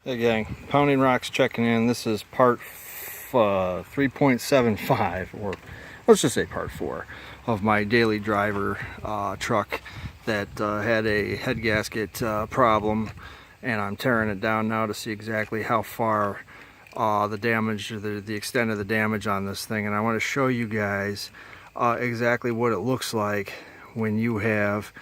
Hey gang, Pounding Rocks checking in. This is part 3.75, or let's just say part 4 of my daily driver truck that had a head gasket problem, and I'm tearing it down now to see exactly how far the damage, or the extent of the damage on this thing. And I want to show you guys exactly what it looks like when you have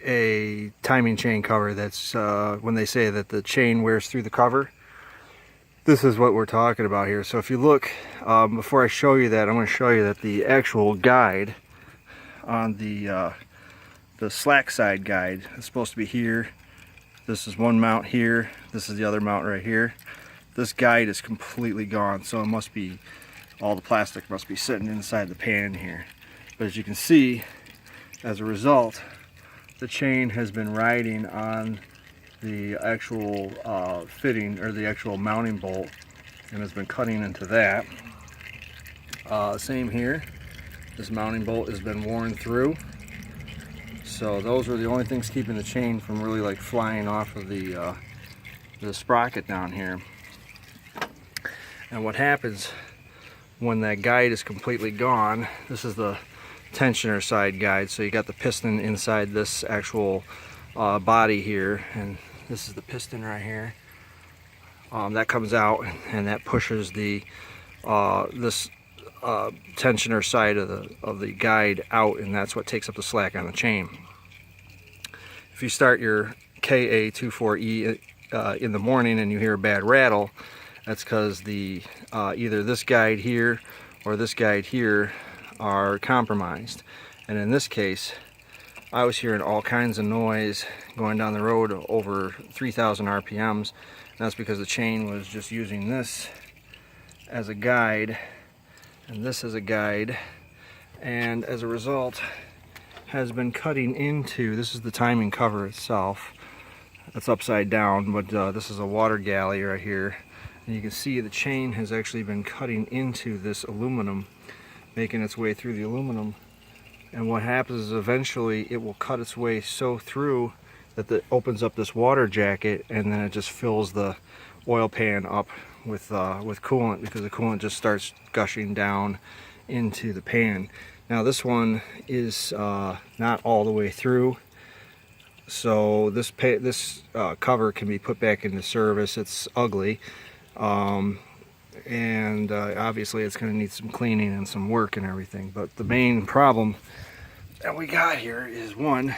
a timing chain cover. That's when they say that the chain wears through the cover. This is what we're talking about here. So if you look, before I show you that, I'm going to show you that the actual guide on the slack side guide is supposed to be here. This is one mount here. This is the other mount right here. This guide is completely gone, so it must be, all the plastic must be sitting inside the pan here. But as you can see, as a result, the chain has been riding on the actual fitting, or the actual mounting bolt, and has been cutting into that. Same here, this mounting bolt has been worn through. So those are the only things keeping the chain from really like flying off of the sprocket down here. And what happens when that guide is completely gone, this is the tensioner side guide, so you got the piston inside this actual body here, and this is the piston right here. That comes out, and that pushes the this tensioner side of the guide out, and that's what takes up the slack on the chain. If you start your KA24E in the morning and you hear a bad rattle, that's because the either this guide here or this guide here are compromised. And in this case, I was hearing all kinds of noise going down the road over 3,000 RPMs. And that's because the chain was just using this as a guide and this as a guide, and as a result has been cutting into, this is the timing cover itself. It's upside down, but this is a water galley right here. And you can see the chain has actually been cutting into this aluminum, making its way through the aluminum. And what happens is eventually it will cut its way so through that it opens up this water jacket, and then it just fills the oil pan up with coolant, because the coolant just starts gushing down into the pan. Now this one is not all the way through, so this cover can be put back into service. It's ugly. And obviously it's going to need some cleaning and some work and everything. But the main problem that we got here is, one,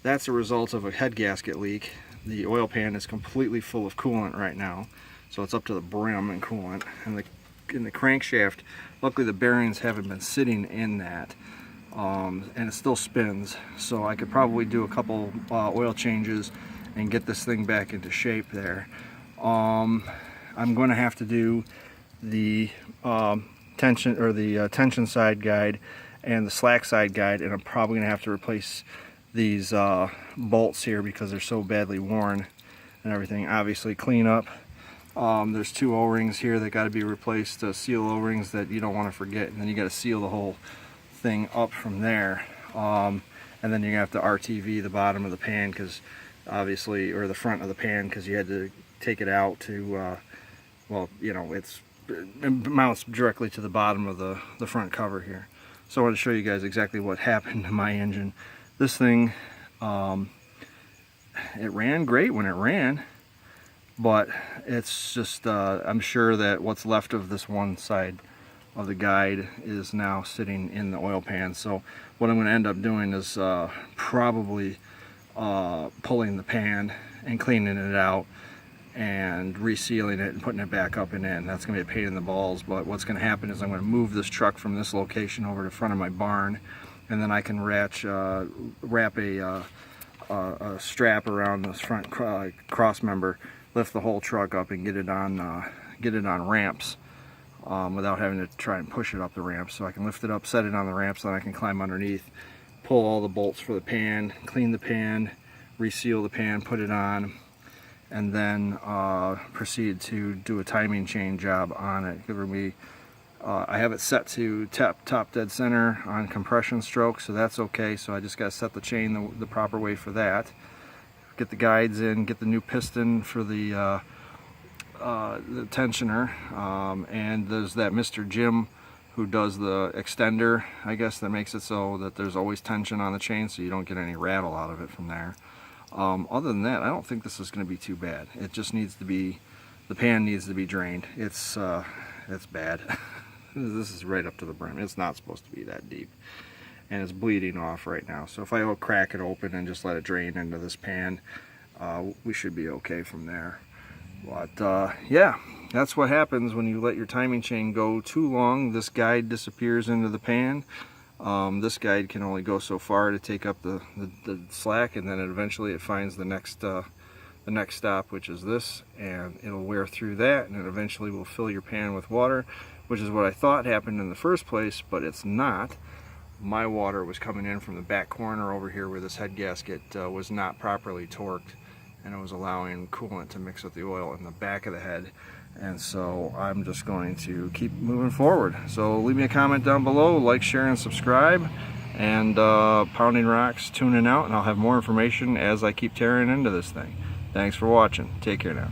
that's a result of a head gasket leak. The oil pan is completely full of coolant right now, so it's up to the brim in coolant. And in the crankshaft, luckily the bearings haven't been sitting in that, and it still spins, so I could probably do a couple oil changes and get this thing back into shape there. I'm going to have to do the tension side guide and the slack side guide, and I'm probably going to have to replace these bolts here because they're so badly worn and everything. Obviously clean up. There's 2 O-rings here that got to be replaced, seal O-rings that you don't want to forget, and then you got to seal the whole thing up from there. And then you're going to have to RTV the bottom of the pan, because obviously, or the front of the pan, because you had to take it out to well, you know, it mounts directly to the bottom of the front cover here. So I want to show you guys exactly what happened to my engine. This thing, it ran great when it ran, but it's just, I'm sure that what's left of this one side of the guide is now sitting in the oil pan. So what I'm going to end up doing is probably pulling the pan and cleaning it out and resealing it and putting it back up and in. That's going to be a pain in the balls, but what's going to happen is I'm going to move this truck from this location over to the front of my barn, and then I can wrap a strap around this front cross member, lift the whole truck up, and get it on ramps without having to try and push it up the ramps. So I can lift it up, set it on the ramps, then I can climb underneath, pull all the bolts for the pan, clean the pan, reseal the pan, put it on, and then proceed to do a timing chain job on it. I have it set to top dead center on compression stroke, so that's okay. So I just got to set the chain the proper way for that. get the guides in, get the new piston for the tensioner, and there's that Mr. Jim who does the extender, I guess, that makes it so that there's always tension on the chain so you don't get any rattle out of it from there. Other than that, I don't think this is going to be too bad. It just needs to be, the pan needs to be drained. It's bad. This is right up to the brim. It's not supposed to be that deep. And it's bleeding off right now. So if I will crack it open and just let it drain into this pan, we should be okay from there. But yeah, that's what happens when you let your timing chain go too long. This guide disappears into the pan. This guide can only go so far to take up the slack, and then eventually it finds the next stop, which is this, and it'll wear through that, and it eventually will fill your pan with water, which is what I thought happened in the first place, but it's not. My water was coming in from the back corner over here where this head gasket was not properly torqued, and it was allowing coolant to mix with the oil in the back of the head. And so I'm just going to keep moving forward. So leave me a comment down below, like, share, and subscribe. And Pounding Rocks tuning out, and I'll have more information as I keep tearing into this thing. Thanks for watching. Take care now.